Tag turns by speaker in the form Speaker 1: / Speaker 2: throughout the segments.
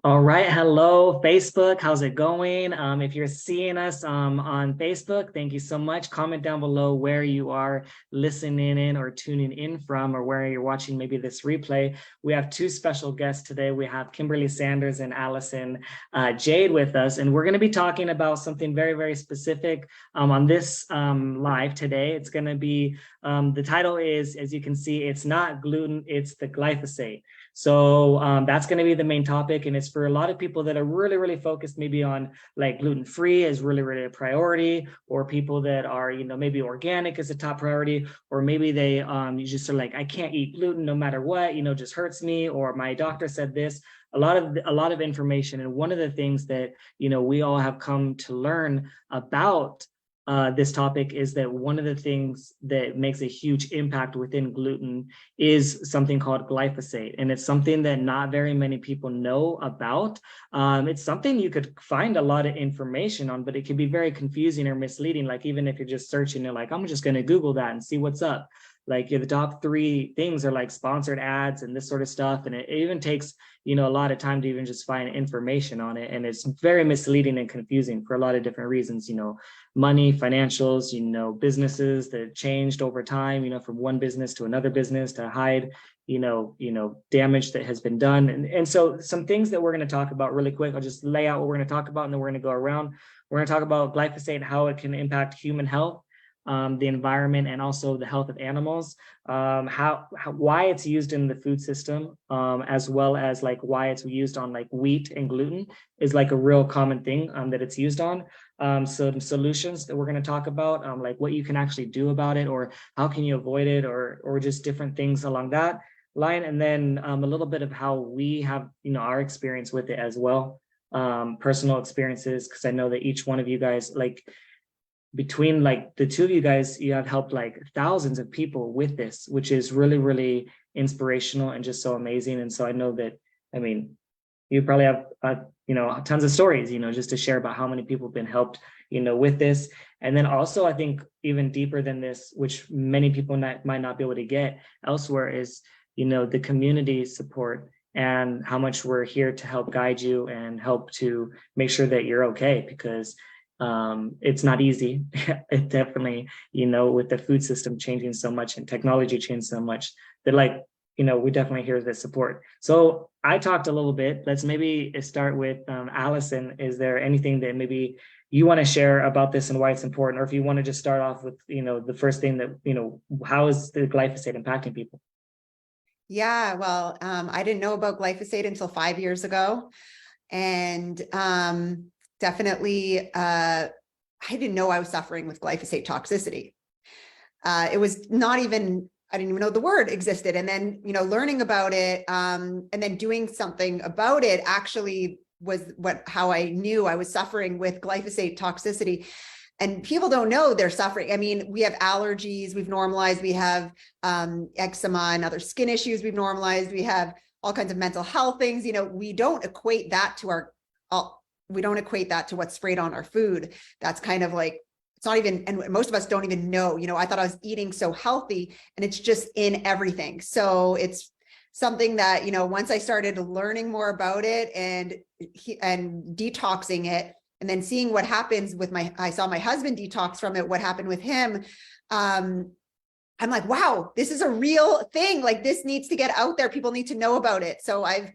Speaker 1: All right. Hello, Facebook. How's it going? If you're seeing us on Facebook, thank you so much. Comment down below where you are listening in or tuning in from, or where you're watching maybe this replay. We have two special guests today. We have Kimberly Sanders and Allison Jade with us, and we're going to be talking about something very, very specific on this live today. It's going to be, the title is, as you can see, it's not gluten, it's the glyphosate. So that's going to be the main topic. And it's for a lot of people that are really, really focused maybe on like gluten-free is really, really a priority, or people that are, maybe organic is a top priority, or maybe they you just are like, I can't eat gluten no matter what, just hurts me, or my doctor said this. A lot of information. And one of the things that, we all have come to learn about this topic is that one of the things that makes a huge impact within gluten is something called glyphosate. And it's something that not very many people know about. It's something you could find a lot of information on, but it can be very confusing or misleading. Like even if you're just searching, you're like, I'm just going to Google that and see what's up. Like the top three things are like sponsored ads and this sort of stuff. And it even takes, a lot of time to even just find information on it. And it's very misleading and confusing for a lot of different reasons, money, financials, businesses that changed over time, from one business to another business to hide, damage that has been done. And so some things that we're going to talk about really quick, I'll just lay out what we're going to talk about, and then we're going to go around. We're going to talk about glyphosate, how it can impact human health, the environment, and also the health of animals, why it's used in the food system, as well as like why it's used on like wheat and gluten is like a real common thing that it's used on. Some solutions that we're going to talk about, like what you can actually do about it, or how can you avoid it, or just different things along that line. And then a little bit of how we have, our experience with it as well, personal experiences, because I know that each one of you guys, like between like the two of you guys, you have helped like thousands of people with this, which is really, really inspirational and just so amazing. And so I know that, I mean, you probably have, tons of stories, just to share about how many people have been helped, with this. And then also, I think even deeper than this, which many people might not be able to get elsewhere, is, the community support and how much we're here to help guide you and help to make sure that you're okay, because it's not easy. It definitely, with the food system changing so much and technology changing so much, that like, we definitely hear the support. So I talked a little bit. Let's maybe start with Allison. Is there anything that maybe you want to share about this and why it's important? Or if you want to just start off with, the first thing that, how is the glyphosate impacting people?
Speaker 2: Yeah, well, I didn't know about glyphosate until 5 years ago. And definitely, I didn't know I was suffering with glyphosate toxicity. It was not even, I didn't even know the word existed. And then, learning about it and then doing something about it actually was how I knew I was suffering with glyphosate toxicity. And people don't know they're suffering. I mean, we have allergies we've normalized, we have eczema and other skin issues we've normalized, we have all kinds of mental health things. We don't equate that to what's sprayed on our food. That's kind of like, it's not even, and most of us don't even know, I thought I was eating so healthy, and it's just in everything. So it's something that, once I started learning more about it and detoxing it, and then seeing what happens with I saw my husband detox from it, what happened with him. I'm like, wow, this is a real thing. Like, this needs to get out there. People need to know about it. So I've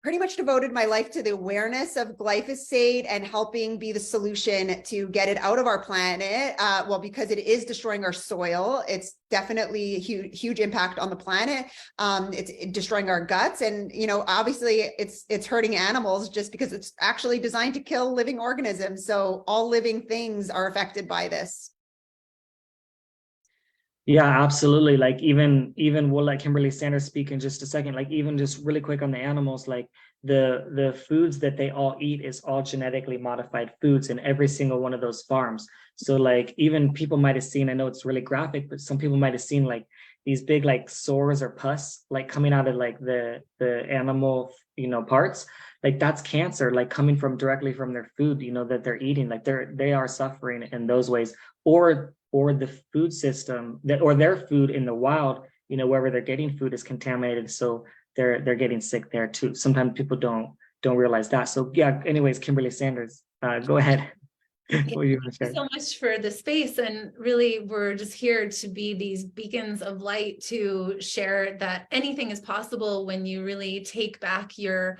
Speaker 2: pretty much devoted my life to the awareness of glyphosate and helping be the solution to get it out of our planet. Well, because it is destroying our soil. It's definitely a huge impact on the planet. It's destroying our guts. And, obviously it's hurting animals, just because it's actually designed to kill living organisms. So all living things are affected by this.
Speaker 1: Yeah, absolutely. Like even we'll let Kimberly Sanders speak in just a second. Like even just really quick on the animals, like the foods that they all eat is all genetically modified foods in every single one of those farms. So like even people might have seen, I know it's really graphic, but some people might have seen like these big like sores or pus like coming out of like the animal, parts. Like that's cancer, like coming from directly from their food, that they're eating. Like they are suffering in those ways. Or the food system or their food in the wild, wherever they're getting food is contaminated. So they're getting sick there too. Sometimes people don't, don't realize that. So yeah, anyways, Kimberly Sanders, go ahead. What you want to
Speaker 3: Thank you
Speaker 1: share?
Speaker 3: so much for the space, and really we're just here to be these beacons of light to share that anything is possible when you really take back your,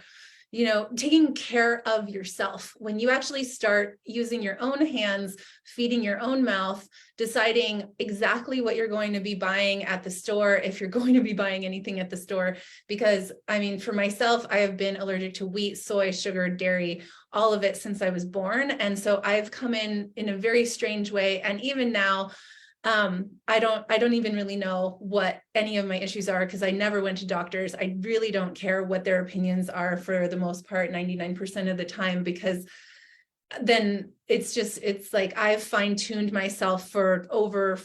Speaker 3: taking care of yourself. When you actually start using your own hands, feeding your own mouth, deciding exactly what you're going to be buying at the store, if you're going to be buying anything at the store. Because I mean, for myself, I have been allergic to wheat, soy, sugar, dairy, all of it since I was born. And so I've come in a very strange way. And even now, I don't even really know what any of my issues are, because I never went to doctors. I really don't care what their opinions are for the most part, 99% of the time, because then it's like I've fine-tuned myself for over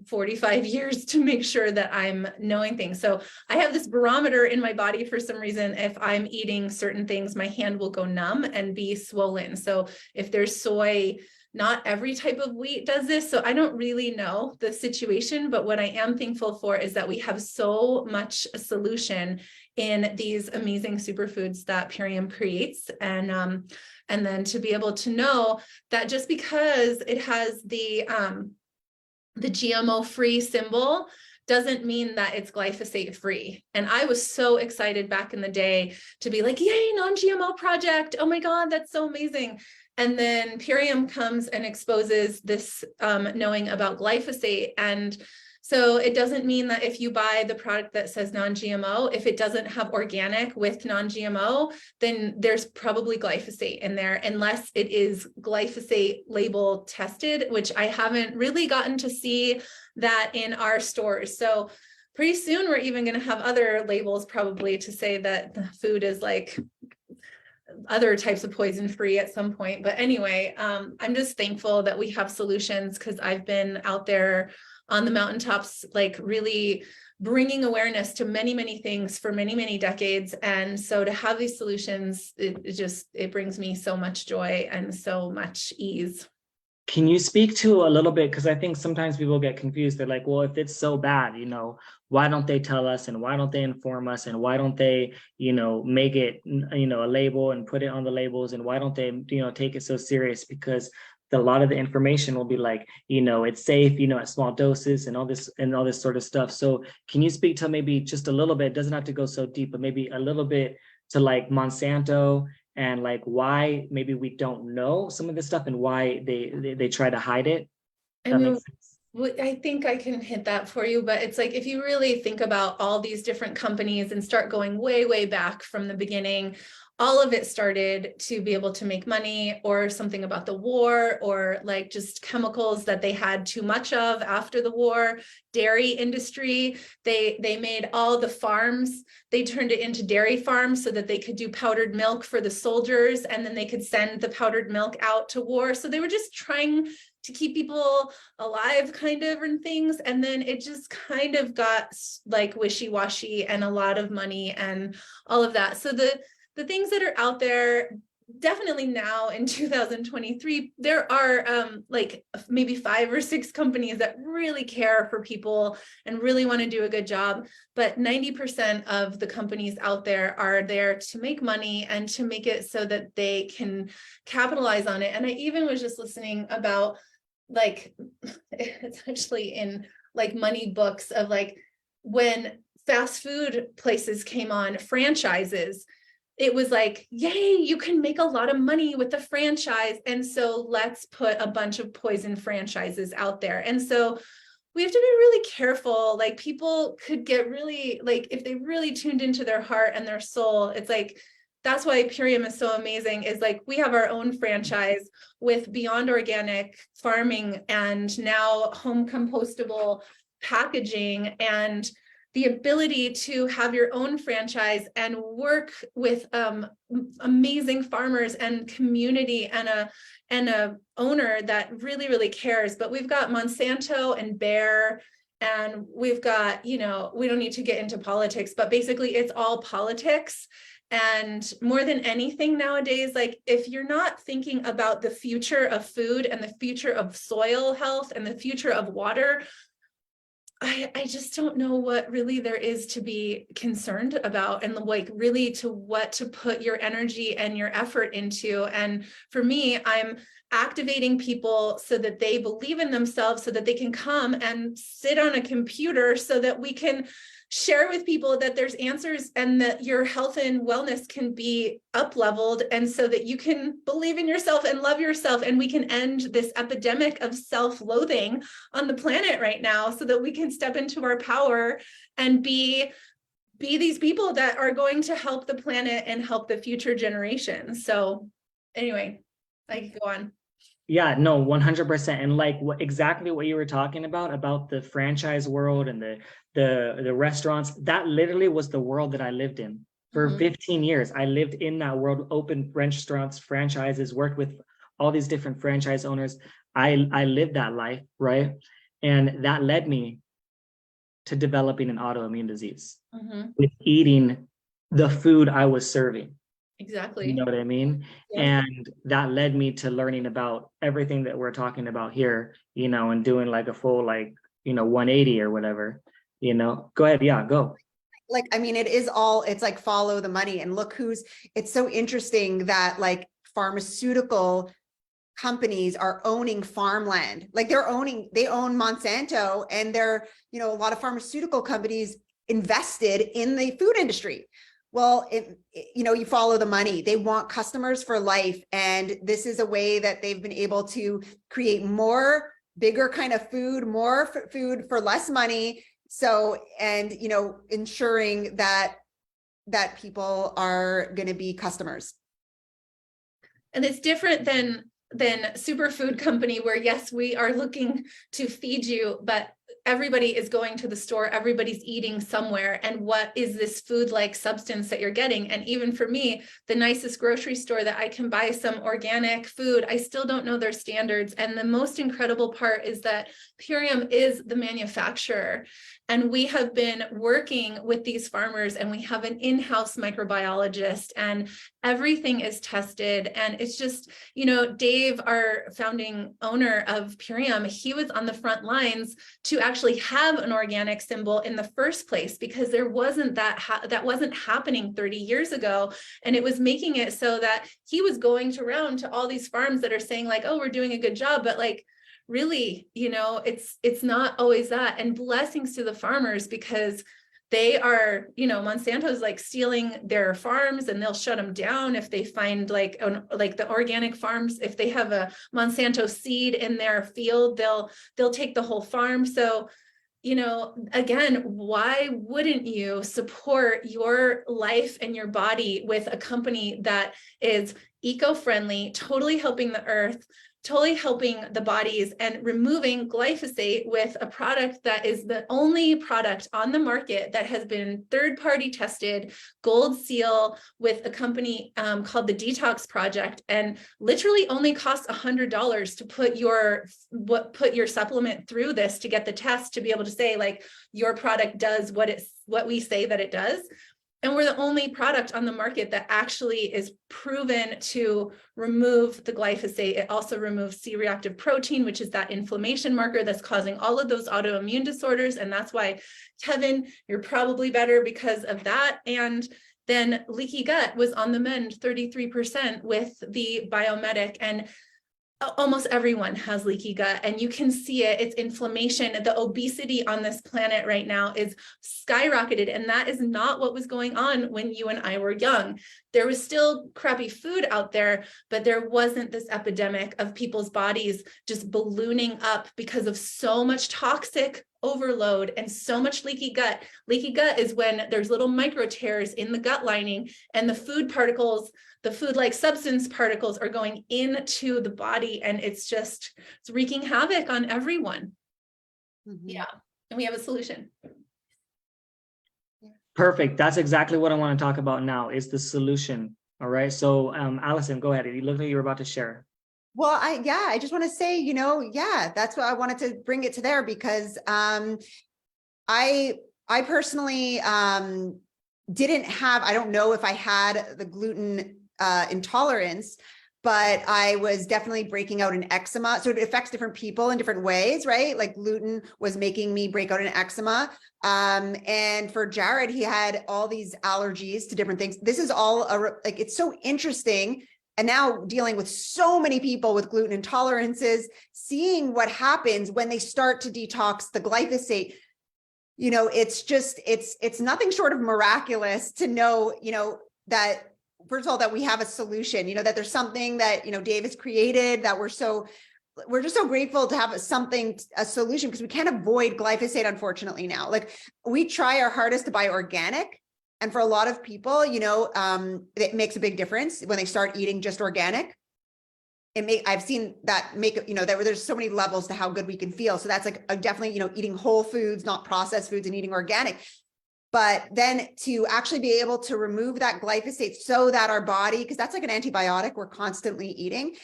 Speaker 3: 45 years to make sure that I'm knowing things. So I have this barometer in my body for some reason. If I'm eating certain things, my hand will go numb and be swollen. So if there's soy, not every type of wheat does this. So I don't really know the situation, but what I am thankful for is that we have so much solution in these amazing superfoods that Purium creates. And then to be able to know that just because it has the GMO-free symbol doesn't mean that it's glyphosate free. And I was so excited back in the day to be like, yay, non-GMO project. Oh my God, that's so amazing. And then Purium comes and exposes this knowing about glyphosate. And so it doesn't mean that if you buy the product that says non-GMO, if it doesn't have organic with non-GMO, then there's probably glyphosate in there, unless it is glyphosate label tested, which I haven't really gotten to see that in our stores. So pretty soon we're even going to have other labels probably to say that the food is like other types of poison free at some point. But anyway, I'm just thankful that we have solutions, because I've been out there on the mountaintops, like really bringing awareness to many, many things for many, many decades. And so to have these solutions, it brings me so much joy and so much ease.
Speaker 1: Can you speak to a little bit, because I think sometimes people get confused. They're like, well, if it's so bad, why don't they tell us, and why don't they inform us, and why don't they, make it, a label and put it on the labels, and why don't they, take it so serious? Because a lot of the information will be like, it's safe, at small doses and all this sort of stuff. So can you speak to maybe just a little bit, it doesn't have to go so deep, but maybe a little bit to like Monsanto, and like why maybe we don't know some of this stuff, and why they try to hide it?
Speaker 3: I mean, I think I can hit that for you, but it's like, if you really think about all these different companies and start going way, way back from the beginning, all of it started to be able to make money, or something about the war, or like just chemicals that they had too much of after the war. Dairy industry, they made all the farms, they turned it into dairy farms so that they could do powdered milk for the soldiers, and then they could send the powdered milk out to war. So they were just trying to keep people alive kind of, and things. And then it just kind of got like wishy-washy, and a lot of money and all of that. So the things that are out there, definitely now in 2023, there are like maybe 5 or 6 companies that really care for people and really want to do a good job. But 90% of the companies out there are there to make money and to make it so that they can capitalize on it. And I even was just listening about, like, it's actually in like money books of like, when fast food places came on, franchises, it was like, yay, you can make a lot of money with the franchise. And so let's put a bunch of poison franchises out there. And so we have to be really careful. Like, people could get really, like, if they really tuned into their heart and their soul, it's like, that's why Purium is so amazing, is like, we have our own franchise with beyond organic farming, and now home compostable packaging, and the ability to have your own franchise and work with amazing farmers and community, and a owner that really, really cares. But we've got Monsanto and Bayer, and we've got, we don't need to get into politics, but basically it's all politics. And more than anything nowadays, like, if you're not thinking about the future of food and the future of soil health and the future of water, I just don't know what really there is to be concerned about, and like really to what to put your energy and your effort into. And for me, I'm activating people so that they believe in themselves, so that they can come and sit on a computer, so that we can share with people that there's answers and that your health and wellness can be up leveled, and so that you can believe in yourself and love yourself, and we can end this epidemic of self-loathing on the planet right now, so that we can step into our power and be these people that are going to help the planet and help the future generations. So anyway, I can go on.
Speaker 1: Yeah, no, 100%. And like exactly what you were talking about the franchise world and the restaurants, that literally was the world that I lived in for 15 years. I lived in that world, opened restaurants, franchises, worked with all these different franchise owners. I lived that life, right? And that led me to developing an autoimmune disease with eating the food I was serving.
Speaker 3: Exactly.
Speaker 1: You know what I mean?
Speaker 3: Yeah.
Speaker 1: And that led me to learning about everything that we're talking about here, you know, and doing like a full, like, you know, 180 or whatever, you know. Go ahead. Yeah, go.
Speaker 2: Like, I mean, it's like follow the money, and look it's so interesting that like pharmaceutical companies are owning farmland. Like they own Monsanto, and they're, you know, a lot of pharmaceutical companies invested in the food industry. Well, you know, you follow the money. They want customers for life. And this is a way that they've been able to create bigger kind of food, more food for less money. So, and, you know, ensuring that people are going to be customers.
Speaker 3: And it's different than superfood company, where yes, we are looking to feed you, but everybody is going to the store, everybody's eating somewhere. And what is this food-like substance that you're getting? And even for me, the nicest grocery store that I can buy some organic food, I still don't know their standards. And the most incredible part is that Purium is the manufacturer. And we have been working with these farmers, and we have an in-house microbiologist, and everything is tested. And it's just, you know, Dave, our founding owner of Purium, he was on the front lines to actually have an organic symbol in the first place, because there wasn't that wasn't happening 30 years ago. And it was making it so that he was going around to all these farms that are saying like, oh, we're doing a good job, but like, really, you know, it's not always that. And blessings to the farmers, because they are, you know, Monsanto's like stealing their farms, and they'll shut them down if they find like the organic farms, if they have a Monsanto seed in their field, they'll take the whole farm. So, you know, again, why wouldn't you support your life and your body with a company that is eco-friendly, totally helping the earth, totally helping the bodies, and removing glyphosate with a product that is the only product on the market that has been third-party tested, gold seal, with a company called the Detox Project, and literally only costs $100 to put your supplement through this to get the test to be able to say like your product does what we say that it does. And we're the only product on the market that actually is proven to remove the glyphosate. It also removes C-reactive protein, which is that inflammation marker that's causing all of those autoimmune disorders. And that's why, Kevin, you're probably better because of that. And then leaky gut was on the mend 33% with the Biomedic. And almost everyone has leaky gut, and you can see it. It's inflammation. The obesity on this planet right now is skyrocketed, and that is not what was going on when you and I were young. There was still crappy food out there, but there wasn't this epidemic of people's bodies just ballooning up because of so much toxic overload and so much leaky gut. Leaky gut is when there's little micro tears in the gut lining, and the food particles, the food-like substance particles, are going into the body, and it's wreaking havoc on everyone. Yeah, and we have a solution.
Speaker 1: Perfect. That's exactly what I want to talk about now, is the solution. All right. So Allison, go ahead. You look like you were about to share.
Speaker 2: Well, I just want to say, you know, yeah, that's what I wanted to bring it to there, because I personally didn't have, I don't know if I had the gluten intolerance, but I was definitely breaking out in eczema. So it affects different people in different ways, right? Like gluten was making me break out in eczema. And for Jared, he had all these allergies to different things. This is all like, it's so interesting. And now dealing with so many people with gluten intolerances, seeing what happens when they start to detox the glyphosate, you know, it's just, it's nothing short of miraculous to know, you know, that first of all, that we have a solution, you know, that there's something that, you know, Dave has created, that we're just so grateful to have a solution, because we can't avoid glyphosate, unfortunately now. Like, we try our hardest to buy organic. And for a lot of people, you know, it makes a big difference when they start eating just organic. I've seen that make, you know, there's so many levels to how good we can feel. So that's like definitely, you know, eating whole foods, not processed foods, and eating organic. But then to actually be able to remove that glyphosate so that our body, because that's like an antibiotic we're constantly eating,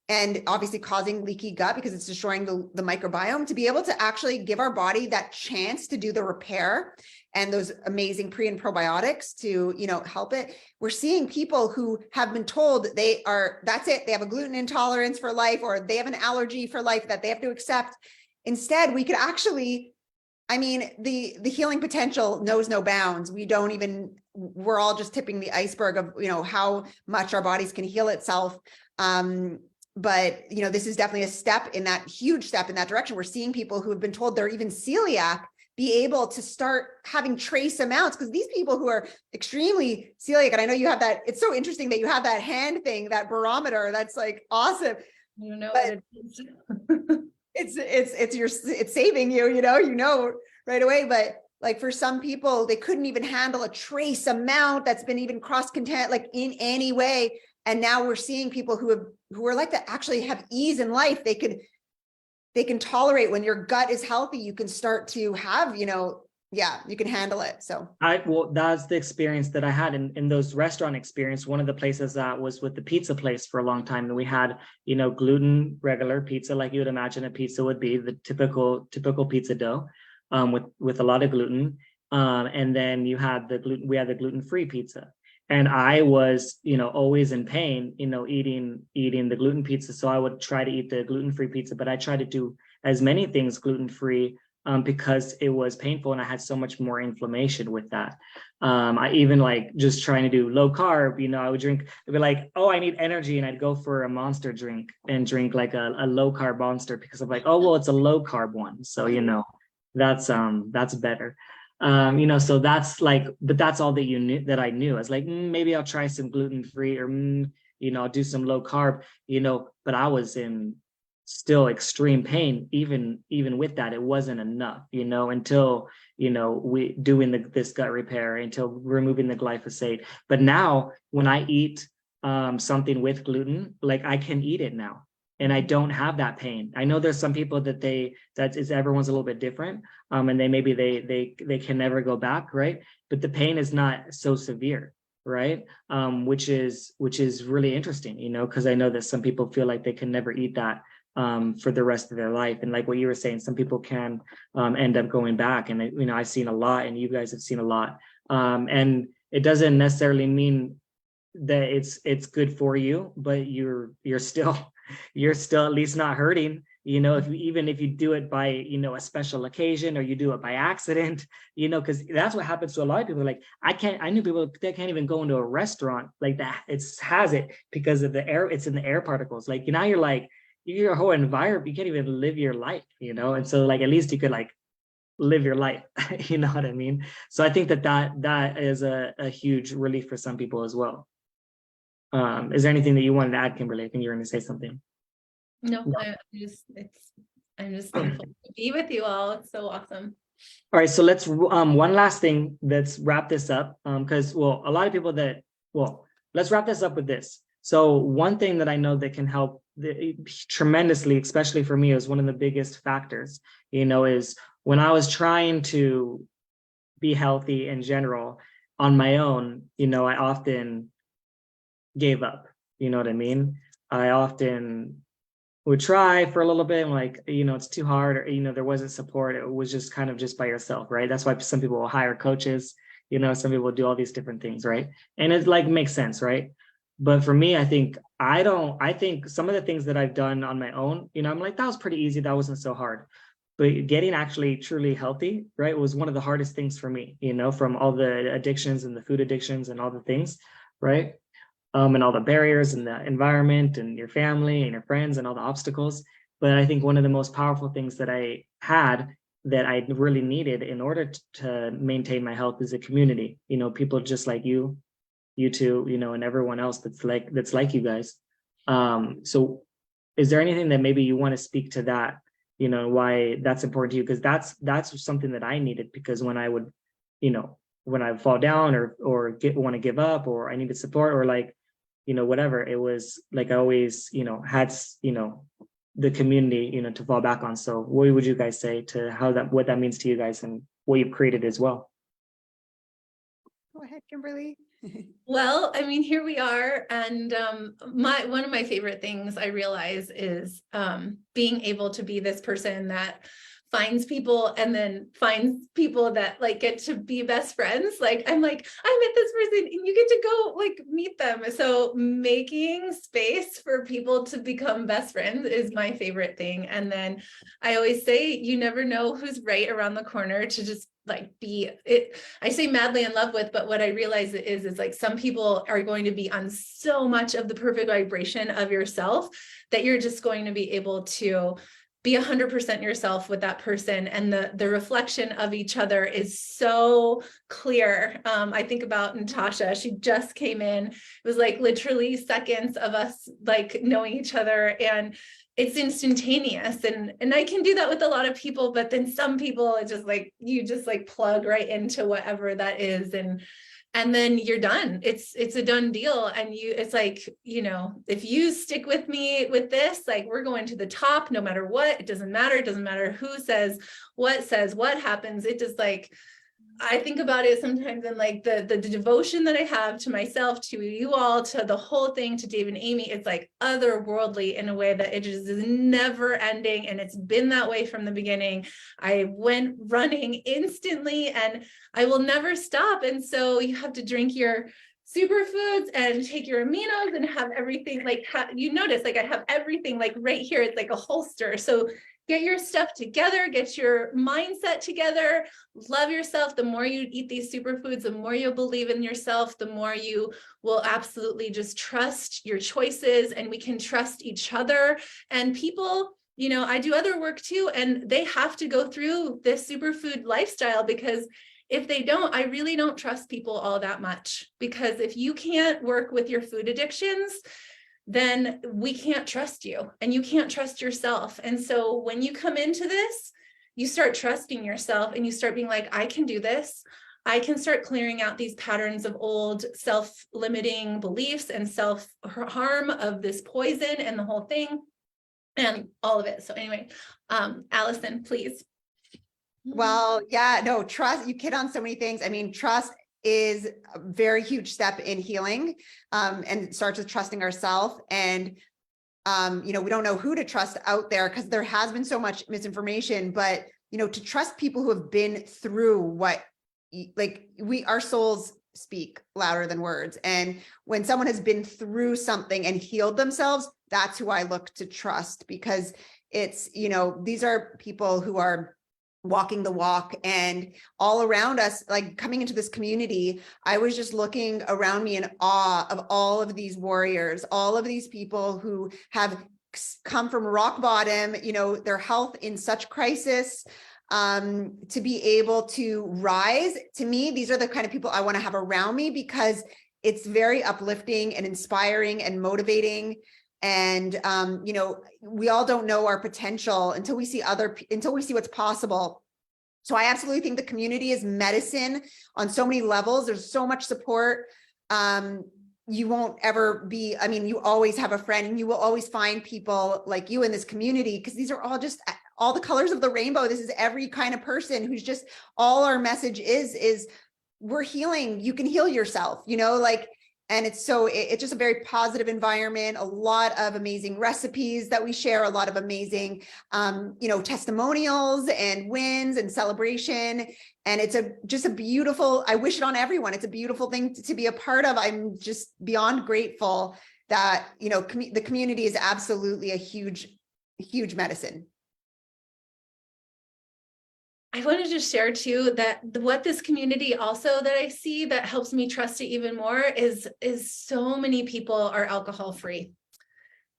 Speaker 2: and obviously causing leaky gut because it's destroying the microbiome, to be able to actually give our body that chance to do the repair and those amazing pre and probiotics to, you know, help it. We're seeing people who have been told that's it, they have a gluten intolerance for life, or they have an allergy for life that they have to accept. Instead, we could actually, I mean, the healing potential knows no bounds. We're all just tipping the iceberg of, you know, how much our bodies can heal itself. But, you know, this is definitely huge step in that direction. We're seeing people who have been told they're even celiac be able to start having trace amounts, because these people who are extremely celiac, and I know you have that, it's so interesting that you have that hand thing, that barometer, that's like awesome.
Speaker 3: You know
Speaker 2: But
Speaker 3: what it is.
Speaker 2: it's saving you, you know, right away. But like for some people, they couldn't even handle a trace amount that's been even cross-contaminated, like in any way. And now we're seeing people who are like that actually have ease in life. They can tolerate, when your gut is healthy, you can start to have, you know, you can handle it. So
Speaker 1: Well, that's the experience that I had in those restaurant experience. One of the places that was with the pizza place for a long time, and we had, you know, gluten regular pizza, like you would imagine a pizza would be, the typical pizza dough, with a lot of gluten. And then we had the gluten-free pizza. And I was, you know, always in pain, you know, eating the gluten pizza. So I would try to eat the gluten-free pizza, but I tried to do as many things gluten-free because it was painful, and I had so much more inflammation with that. I even like just trying to do low carb, you know, I would drink, it'd be like, oh, I need energy. And I'd go for a Monster drink and drink like a low carb Monster, because I'm like, oh, well, it's a low carb one. So, you know, that's better. You know, so that's like, but that's all that I knew. I was like, maybe I'll try some gluten-free, or, you know, I'll do some low carb, you know, but I was in still extreme pain. Even with that, it wasn't enough, you know, until, you know, we doing this gut repair, until removing the glyphosate. But now when I eat something with gluten, like I can eat it now, and I don't have that pain. I know there's some people everyone's a little bit different. And they can never go back, right? But the pain is not so severe, right? Which is really interesting, you know, because I know that some people feel like they can never eat that for the rest of their life. And like what you were saying, some people can end up going back. And, you know, I've seen a lot, and you guys have seen a lot. And it doesn't necessarily mean that it's good for you, but you're still at least not hurting, you know, even if you do it by, you know, a special occasion, or you do it by accident, you know, because that's what happens to a lot of people. Like I knew people that can't even go into a restaurant like that. Has it because of the air, it's in the air particles. Like, now you're like, your whole environment, you can't even live your life, you know? And so like, at least you could like live your life, you know what I mean? So I think that is a huge relief for some people as well. Is there anything that you wanted to add, Kimberly? I think you were going to say something.
Speaker 3: No, I'm just thankful to be with you all. It's so awesome.
Speaker 1: All right, so let's one last thing. Let's wrap this up, because a lot of people let's wrap this up with this. So one thing that I know that can help tremendously, especially for me, is one of the biggest factors, you know, is when I was trying to be healthy in general on my own, you know, I often gave up, you know what I mean? I often would try for a little bit, and like, you know, it's too hard, or, you know, there wasn't support. It was just kind of just by yourself, right? That's why some people will hire coaches, you know, some people will do all these different things, right? And it like makes sense, right? But for me, I think some of the things that I've done on my own, I'm like, that was pretty easy. That wasn't so hard. But getting actually truly healthy, right, was one of the hardest things for me, from all the addictions and the food addictions and all the things, right? And all the barriers and the environment and your family and your friends and all the obstacles. But I think one of the most powerful things that I had that I really needed in order to maintain my health is a community, people just like you two, and everyone else that's like you guys. So is there anything that maybe you want to speak to that, why that's important to you? Because that's something that I needed, because when I would, when I fall down or want to give up, or I needed support, or like, whatever, it was like I always, had, the community, to fall back on. So what would you guys say to what that means to you guys and what you've created as well?
Speaker 2: Go ahead, Kimberly.
Speaker 3: Well, I mean, here we are. And one of my favorite things I realize is being able to be this person that finds people and then finds people that like get to be best friends. Like, I met this person and you get to go like meet them. So making space for people to become best friends is my favorite thing. And then I always say, you never know who's right around the corner to just like be it. I say madly in love with, but what I realize is like some people are going to be on so much of the perfect vibration of yourself that you're just going to be able to be 100% yourself with that person. And the reflection of each other is so clear. I think about Natasha, she just came in. It was like literally seconds of us like knowing each other, and it's instantaneous. And I can do that with a lot of people, but then some people, it's just like, you just like plug right into whatever that is. And then you're done. It's a done deal. And it's like, if you stick with me with this, like we're going to the top, no matter what, it doesn't matter. It doesn't matter who says what happens. It just like, I think about it sometimes in like the devotion that I have to myself, to you all, to the whole thing, to Dave and Amy, it's like otherworldly in a way that it just is never ending. And it's been that way from the beginning. I went running instantly and I will never stop. And so you have to drink your superfoods and take your aminos and have everything like, you notice, like I have everything like right here. It's like a holster. So get your stuff together, get your mindset together, love yourself. The more you eat these superfoods, the more you'll believe in yourself, the more you will absolutely just trust your choices, and we can trust each other. And people, I do other work too, and they have to go through this superfood lifestyle, because if they don't, I really don't trust people all that much. Because if you can't work with your food addictions, then we can't trust you, and you can't trust yourself. And so when you come into this, you start trusting yourself and you start being like, I can do this. I can start clearing out these patterns of old self-limiting beliefs and self-harm of this poison and the whole thing and all of it. So anyway, Allison, please.
Speaker 2: Well, yeah, no, trust, you hit on so many things. I mean, trust is a very huge step in healing, and it starts with trusting ourselves. And we don't know who to trust out there, because there has been so much misinformation, but to trust people who have been through what, like, our souls speak louder than words. And when someone has been through something and healed themselves, that's who I look to trust, because it's, these are people who are walking the walk. And all around us, like coming into this community, I was just looking around me in awe of all of these warriors, all of these people who have come from rock bottom, their health in such crisis, to be able to rise. To me, these are the kind of people I want to have around me, because it's very uplifting and inspiring and motivating. And, we all don't know our potential until we see what's possible. So I absolutely think the community is medicine on so many levels. There's so much support. You won't ever be, you always have a friend, and you will always find people like you in this community, because these are all just all the colors of the rainbow. This is every kind of person who's just, all our message is we're healing. You can heal yourself, like And it's just a very positive environment, a lot of amazing recipes that we share, a lot of amazing, testimonials and wins and celebration. And it's just a beautiful, I wish it on everyone. It's a beautiful thing to be a part of. I'm just beyond grateful that, the community is absolutely a huge, huge medicine.
Speaker 3: I want to just share too that what this community also that I see that helps me trust it even more is so many people are alcohol free.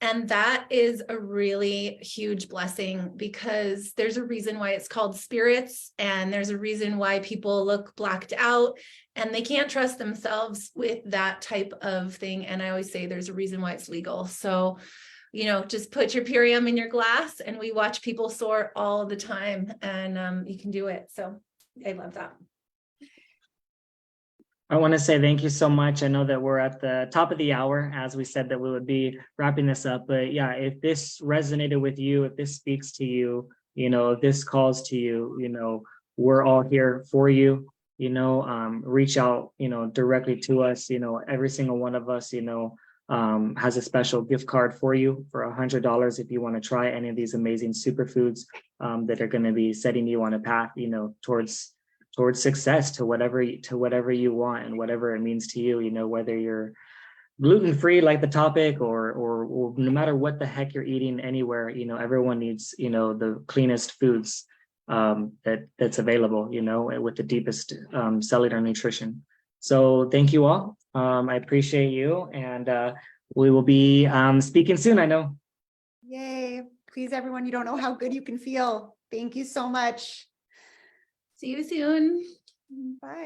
Speaker 3: And that is a really huge blessing, because there's a reason why it's called spirits, and there's a reason why people look blacked out and they can't trust themselves with that type of thing. And I always say there's a reason why it's legal. So just put your Purium in your glass, and we watch people soar all the time, and you can do it. So I love that.
Speaker 1: I want to say thank you so much. I know that we're at the top of the hour, as we said that we would be wrapping this up. But yeah, if this resonated with you, if this speaks to you, if this calls to you, we're all here for you. Reach out, directly to us. Every single one of us, has a special gift card for you for $100 if you want to try any of these amazing superfoods that are going to be setting you on a path, towards success, to whatever you want and whatever it means to you, whether you're gluten-free like the topic, or no matter what the heck you're eating anywhere, everyone needs, the cleanest foods that's available, with the deepest cellular nutrition. So thank you all. I appreciate you, and we will be speaking soon, I know.
Speaker 2: Yay. Please, everyone, you don't know how good you can feel. Thank you so much.
Speaker 3: See you soon.
Speaker 2: Bye.